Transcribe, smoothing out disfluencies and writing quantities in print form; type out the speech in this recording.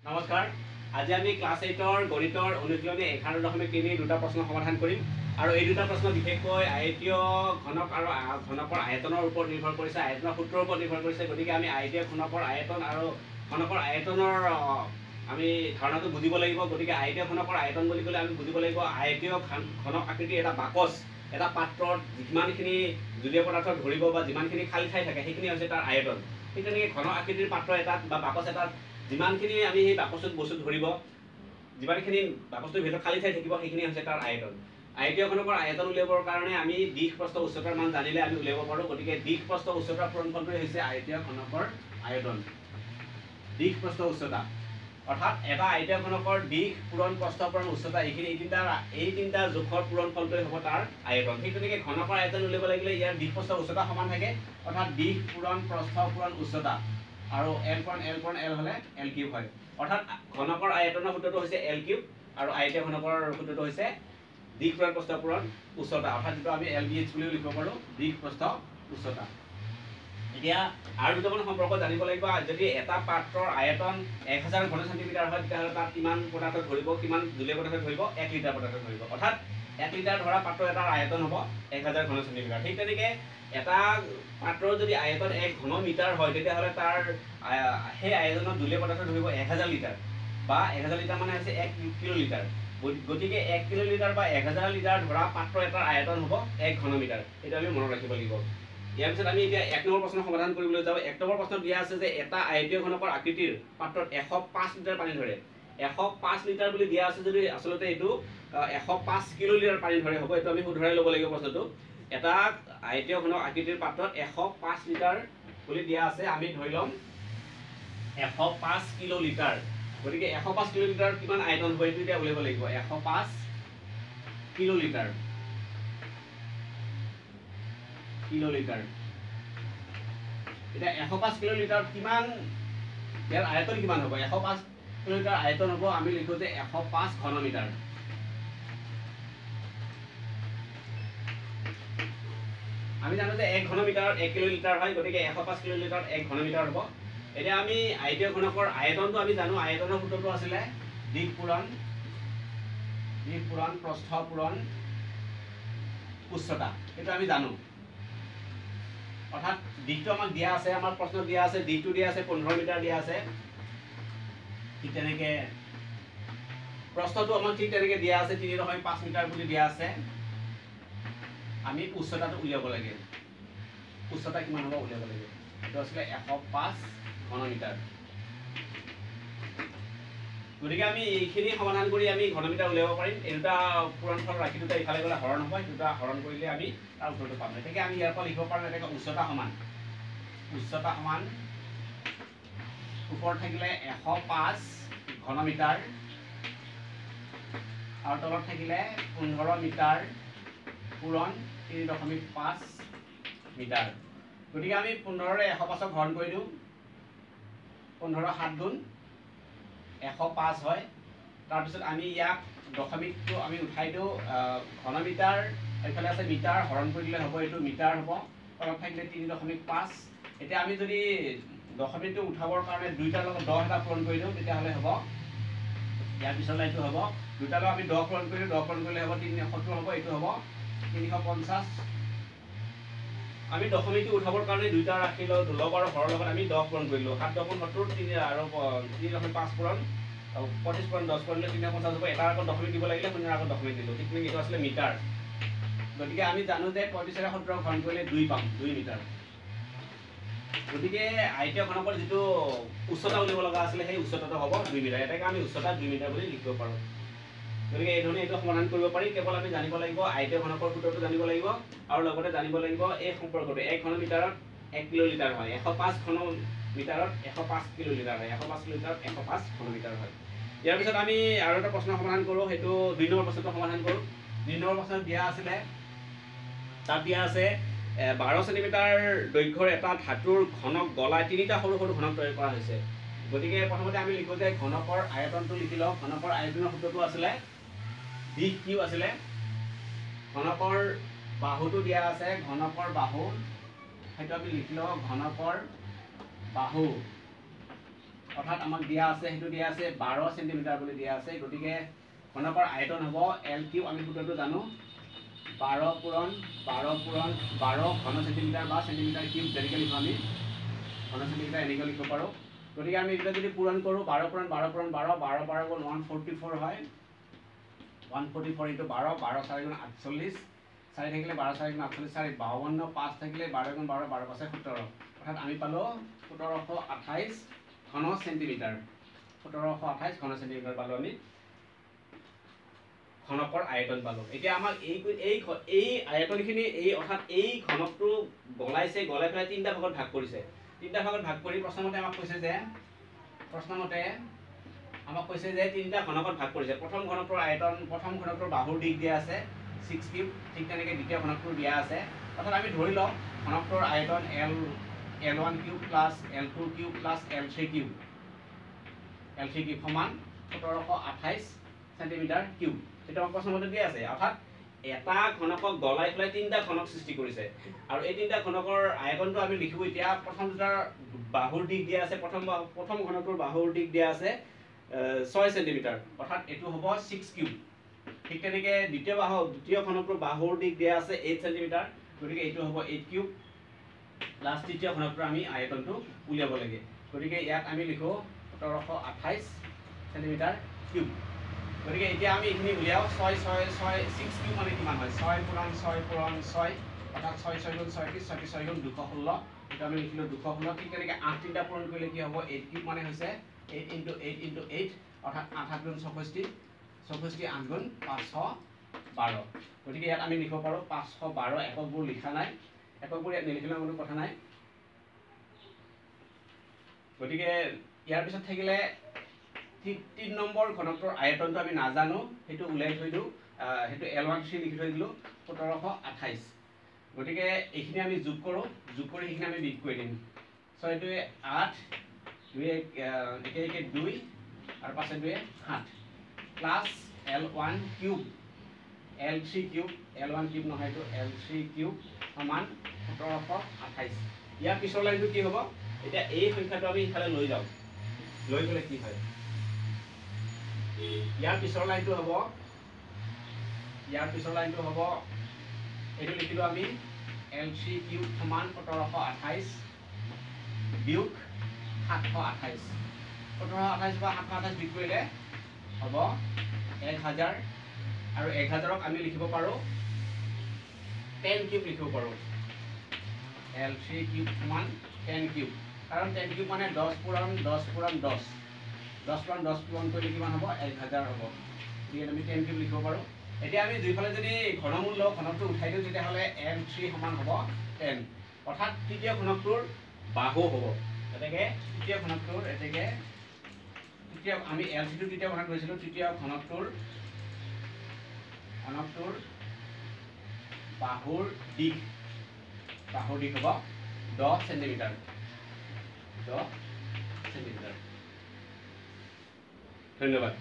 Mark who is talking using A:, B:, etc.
A: নমস্কাৰ। আজি আমি ক্লাছ 8ৰ গণিতৰ অনুশীলনী 11.3 দুটা প্ৰশ্ন সমাধান কৰিম আৰু এই দুটা প্ৰশ্ন বিশেষকৈ আয়তীয় ঘনক আৰু ঘনকৰ আয়তনৰ ওপৰত নিৰ্ভৰ কৰিছে, আয়তনৰ সূত্ৰৰ ওপৰত নিৰ্ভৰ কৰিছে। গতিকে আমি আয়তীয় ঘনকৰ আয়তন আৰু ঘনকৰ আয়তনৰ আমি ধাৰণাটো বুজিব লাগিব। গতিকে আয়তীয় ঘনকৰ আয়তন বুলি ক'লে আমি বুজিব লাগিব আয়তীয় ঘনক আকৃতিৰ এটা বাকচ, এটা পাত্ৰত যিমানখিনি জলীয় পদাৰ্থ ধৰিব বা যিমানখিনি খালী ঠাই থাকে সেইখিনি হৈছে তাৰ আয়তন। ঠিক তেনেকৈ ঘন আকৃতিৰ পাত্ৰ এটাত বা বাকচ এটাত যিমানখিনি আমি সেই বাকচটোত বস্তু ধৰিব, যিমানখিনি বাকচটোৰ ভিতৰত খালী ঠাই থাকিব সেইখিনি হৈছে তাৰ আয়তন। আয়তীয় ঘনকৰ আয়তন উলিয়াবৰ কাৰণে আমি দিশ প্ৰস্থ উচ্চতাৰ মান জানিলে আমি উলিয়াব পাৰোঁ। গতিকে দিশ প্ৰস্থ উচ্চতাৰ পূৰণফলটোৱে হৈছে আয়তীয় ঘনকৰ আয়তন। দিশ প্ৰস্থ উচ্চতা অৰ্থাৎ এটা আয়তীয় ঘনকৰ দিশ পূৰণ প্ৰস্থ পূৰণ উচ্চতা এই তিনিটা জোখৰ পূৰণফলটোৱে হ'ব তাৰ আয়তন। ঠিক তেনেকৈ ঘনকৰ আয়তন উলিয়াব লাগিলে ইয়াৰ দিশ প্ৰস্থ উচ্চতা সমান থাকে, অৰ্থাৎ দিশ পূৰণ প্ৰস্থ পূৰণ উচ্চতা আৰু এল পূৰণ এল হ'লে এল কিউব হয়। অৰ্থাৎ ঘনকৰ আয়তনৰ সূত্ৰটো হৈছে এল কিউব আৰু আয়তীয় ঘনকৰ সূত্ৰটো হৈছে দিশ পূৰণ প্ৰস্থ পূৰণ উচ্চতা, অৰ্থাৎ যিটো আমি এল বি এইচ বুলিও লিখিব পাৰোঁ, দিশ প্ৰস্থ উচ্চতা। এতিয়া আৰু দুটামান সম্পৰ্ক জানিব লাগিব। যদি এটা পাত্ৰৰ আয়তন 1000 ঘন চেণ্টিমিটাৰ হয় তেতিয়াহ'লে তাত কিমান পদাৰ্থ ধৰিব, কিমান জলীয় পদাৰ্থ ধৰিব? 1 লিটাৰ পদাৰ্থ ধৰিব। অৰ্থাৎ 1 লিটাৰ ধৰা পাত্ৰ এটাৰ আয়তন হ'ব 1000 ঘন চেণ্টিমিটাৰ। ঠিক তেনেকৈ এটা পাত্ৰৰ যদি আয়তন 1 ঘন মিটাৰ হয় তেতিয়াহ'লে তাৰ সেই আয়তনত জলীয় পদাৰ্থ ধৰিব 1000 লিটাৰ বা 1000 লিটাৰ মানে হৈছে 1 কিলোলিটাৰ। গতিকে 1 কিলোলিটাৰ বা 1000 লিটাৰ ধৰা পাত্ৰ এটাৰ আয়তন হ'ব 1 ঘন মিটাৰ। সেইটো আমি মনত ৰাখিব লাগিব। ইয়াৰ পিছত আমি এতিয়া 1 নম্বৰ প্ৰশ্ন সমাধান কৰিবলৈ যাওঁ। 1 নম্বৰ প্ৰশ্নত দিয়া আছে যে এটা আয়তীয় ঘনকৰ আকৃতিৰ পাত্ৰত 105 লিটাৰ পানী ধৰে। 105 লিটাৰ বুলি দিয়া আছে যদি আচলতে এইটো 105 কিলোলিটাৰ পানী ধৰে হ'ব। এইটো আমি শুধৰাই ল'ব লাগিব প্ৰশ্নটো। এটা আয়তীয় ঘনক আকৃতিৰ পাত্ৰত 105 লিটাৰ বুলি দিয়া আছে, আমি ধৰি ল'ম 105 কিলোলিটাৰ। গতিকে 105 কিলোলিটাৰ কিমান আয়তন হ'ব এইটো এতিয়া উলিয়াব লাগিব। 105 কিলোলিটাৰ এতিয়া 105 কিলোলিটাৰ কিমান, ইয়াৰ আয়তন কিমান হ'ব? 105 কিলোলিটাৰ আয়তন হ'ব, আমি লিখোঁ যে 105 ঘন মিটাৰ। আমি জানো যে 1 ঘন মিটাৰত 1 কিলোলিটাৰ হয়, গতিকে 105 কিলোলিটাৰত 1 ঘন মিটাৰ হ'ব। এতিয়া আমি আয়তীয় ঘনকৰ আয়তনটো আমি জানো, আয়তনৰ সূত্ৰটো আছিলে দিশ পূৰণ প্ৰস্থ পূৰণ উচ্চতা। সেইটো আমি জানো। অৰ্থাৎ দিশটো আমাক দিয়া আছে, আমাৰ প্ৰশ্নত দিয়া আছে, দিশটো দিয়া আছে 15 মিটাৰ দিয়া আছে। ঠিক তেনেকৈ প্ৰস্থটো আমাক ঠিক তেনেকৈ দিয়া আছে 3.5 মিটাৰ বুলি দিয়া আছে। আমি উচ্চতাটো উলিয়াব লাগে। উচ্চতা কিমান হ'ব উলিয়াব লাগে। এইটো আছিলে 105 ঘন মিটাৰ। গতিকে আমি এইখিনি সমাধান কৰি আমি ঘন মিটাৰ উলিয়াব পাৰিম। এই দুটা পূৰণফল ৰাখি দুটা ইফালে গ'লে হৰণ হ'ব, দুটা হৰণ কৰিলে আমি তাৰ উত্তৰটো পাম। গতিকে আমি ইয়াৰ পৰা লিখিব পাৰোঁ এনেকৈ উচ্চতা সমান ওপৰত থাকিলে 105 ঘন মিটাৰ আৰু তলত থাকিলে 15 মিটাৰ পূৰণ 3.5 মিটাৰ। গতিকে আমি 15ৰে 105ক হৰণ কৰি দিওঁ। 15 7 গুণ 105 হয়। তাৰপিছত আমি ইয়াক দশমিকটো আমি উঠাই দিওঁ, ঘন মিটাৰ এইফালে আছে মিটাৰ, হৰণ কৰি দিলে হ'ব, এইটো মিটাৰ হ'ব, তলত থাকিলে 3.5। এতিয়া আমি যদি দশমিকটো উঠাবৰ কাৰণে দুইটাৰ লগত 10 এটা পূৰণ কৰি দিওঁ তেতিয়াহ'লে হ'ব, ইয়াৰ পিছলৈ এইটো হ'ব, দুটালৈ আমি 10 পূৰণ কৰি দিওঁ, 10 পূৰণ কৰিলে হ'ব 370 হ'ব, এইটো হ'ব 350। আমি দশমিকটো উঠাবৰ কাৰণে দুইটা ৰাশি লগ আৰু হৰৰ লগত আমি 10 পূৰণ কৰিলোঁ। 7 10 70 আৰু 3.5 পূৰণ 25 পূৰণ 10 কৰিলে 350 হ'ব। এটাৰ আগত দশমিক দিব লাগিলে 0ৰ আগত দশমিক দিলোঁ। ঠিক তেনেকৈ এইটো আছিলে মিটাৰ। গতিকে আমি জানো যে 35ৰে 70 ঘন কৰিলে 2 পাম, 2 মিটাৰ। গতিকে আয়তীয় ঘনকৰ যিটো উচ্চতা উলিয়াব লগা আছিলে সেই উচ্চতাটো হ'ব 2 মিটাৰ। এটাকে আমি উচ্চতা 2 মিটাৰ বুলি লিখিব পাৰোঁ। গতিকে এই ধৰণে এইটো সমাধান কৰিব পাৰি। কেৱল আমি জানিব লাগিব আয়তীয় ঘনকৰ সূত্ৰটো জানিব লাগিব আৰু লগতে জানিব লাগিব এই সম্পৰ্কটো 1 ঘন মিটাৰত 1 কিলোলিটাৰ হয়, 105 ঘন মিটাৰত 105 কিলোলিটাৰ হয়, 105 কিলোলিটাৰত 105 ঘন মিটাৰ হয়। ইয়াৰ পিছত আমি আৰু এটা প্ৰশ্ন সমাধান কৰোঁ, সেইটো 2 নম্বৰ প্ৰশ্নটো সমাধান কৰোঁ। 2 নম্বৰ প্ৰশ্নত দিয়া আছিলে, তাত দিয়া আছে 12 চেণ্টিমিটাৰ দৈৰ্ঘ্যৰ এটা ধাতুৰ ঘনক গলাই 3টা সৰু সৰু ঘনক তৈয়াৰ কৰা হৈছে। গতিকে প্ৰথমতে আমি লিখোঁ যে ঘনকৰ আয়তনটো লিখি লওঁ। ঘনকৰ আয়তনৰ সূত্ৰটো আছিলে দিশ কিউ আছিলে, ঘনকৰ বাহুটো দিয়া আছে, ঘনকৰ বাহু সেইটো আমি লিখি লওঁ, ঘনকৰ বাহু অৰ্থাৎ আমাক দিয়া আছে সেইটো দিয়া আছে 12 সেন্টিমিটাৰ বুলি দিয়া আছে গতিকে ঘনকৰ আয়তন হ'ব L কিউব আমি সূত্ৰটো জানো 12 পূৰণ 12 ঘন সেন্টিমিটাৰ বা সেন্টিমিটাৰ কিউব যেনেকৈ লিখোঁ আমি ঘন সেন্টিমিটাৰ এনেকৈ লিখিব পাৰোঁ গতিকে আমি এটা যদি পূৰণ কৰোঁ 12 পূৰণ 12 পূৰণ 12 12 12 গ'ল 144 হয় 144 into 12 12 4 গুণ 48 4 থাকিলে 12 4 গুণ 48 4 52 5 থাকিলে 12 গুণ 12 12 5 17 অৰ্থাৎ আমি পালোঁ 1728 ঘন সেন্টিমিটাৰ 1728 ঘন সেন্টিমিটাৰ পালোঁ আমি ঘনকৰ আয়তন পালোঁ এতিয়া আমাক এই আয়তনখিনি এই অৰ্থাৎ এই ঘনকটো গলাই পেলাই তিনিটা ভাগত ভাগ কৰিছে তিনিটা ভাগত ভাগ কৰি প্ৰথমতে আমাক কৈছে যে তিনিটা ঘনকত ভাগ কৰিছে প্ৰথম ঘনকটোৰ আয়তন প্ৰথম ঘনকটোৰ বাহুৰ দিশ দিয়া আছে 6 কিউব ঠিক তেনেকৈ দ্বিতীয় ঘনকটোৰ দিয়া আছে অৰ্থাৎ আমি ধৰি লওঁ ঘনকটোৰ আয়তন L1 cube plus L2 cube plus L3 cube সমান 1728 সেন্টিমিটাৰ কিউব এটা প্ৰশ্নমতে দিয়া আছে অৰ্থাৎ এটা ঘনকক গলাই পেলাই তিনিটা ঘনক সৃষ্টি কৰিছে আৰু এই তিনিটা ঘনকৰ আয়তনটো আমি লিখিব এতিয়া প্ৰথম দুটাৰ বাহুৰ দিশ দিয়া আছে প্ৰথম ঘনকটোৰ বাহুৰ দিশ দিয়া আছে 6 সেন্টিমিটাৰ অৰ্থাৎ এটো হ'ব 6 কিউব ঠিক তেনেকৈ দ্বিতীয় ঘনকটোৰ বাহুৰ দিশ দিয়া আছে 8 সেন্টিমিটাৰ গতিকে এইটো হ'ব 8 কিউব প্লাছ তৃতীয় ঘনকটোৰ আমি আয়তনটো উলিয়াব লাগে গতিকে ইয়াত আমি লিখো 1728 সেন্টিমিটাৰ কিউব গতিকে এতিয়া আমি এইখিনি উলিয়াও 6 কিউব মানে কিমান হয় 6 পূৰণ 6 পূৰণ 6 অৰ্থাৎ 6 6 গুণ 36 36 গুণ 216 এটা আমি লিখিলোঁ 216 ঠিক তেনেকৈ 8 তিনিটা পূৰণ কৰিলে কি হ'ব 8 কিউব মানে হৈছে 8 into 8 into 8 অৰ্থাৎ 8 গুণ 64 8 গুণ 512 গতিকে ইয়াত আমি লিখিব পাৰোঁ 512 এককবোৰ লিখা নাই এককবোৰ ইয়াত নিলিখিলেও কোনো কথা নাই গতিকে ইয়াৰ পিছত থাকিলে 3 নম্বৰ ঘনকটোৰ আয়তনটো আমি নাজানো সেইটো উলাই থৈ দিওঁ সেইটো L13 লিখি থৈ দিলোঁ 1728 গতিকে এইখিনি আমি যোগ কৰি সেইখিনি আমি বিয়োগ কৰি দিম 6 2 8 2 2 আৰু 5 2 7 plus L1 cube L3 cube L1 cube নহয় এইটো L3 কিউব সমান 1728 ইয়াৰ পিছৰ লাইনটো কি হ'ব এতিয়া এই সংখ্যাটো আমি ইফালে লৈ যাওঁ লৈ গ'লে কি হয় ইয়াৰ পিছৰ লাইনটো হ'ব এইটো লিখিলোঁ আমি L3 কিউব সমান 1728 বিয়োগ 728 1728 বা 728 বিয়োগ কৰিলে হ'ব 1000 আৰু 1000ক আমি লিখিব পাৰোঁ 10 কিউব লিখিব পাৰোঁ L3 কিউব সমান 10 কিউব কাৰণ 10 কিউব মানে 10 পূৰণ 10 পূৰণ 10 10 পূৰণ 10 পূৰণ কৰিলে কিমান হ'ব 1000 হ'ব গতিকে আমি 10 কিউব লিখিব পাৰোঁ এতিয়া আমি দুইফালে যদি ঘনমূল লওঁ ঘনকটো উঠাই দিওঁ তেতিয়াহ'লে L3 সমান হ'ব 10 অৰ্থাৎ তৃতীয় ঘনকটোৰ বাহু হ'ব তেনেকৈ তৃতীয় ঘনকটোৰ আমি L3টো তৃতীয় ঘনক লৈছিলোঁ তৃতীয় ঘনকটোৰ বাহুৰ দিশ হ'ব 10 সেন্টিমিটাৰ ধন্যবাদ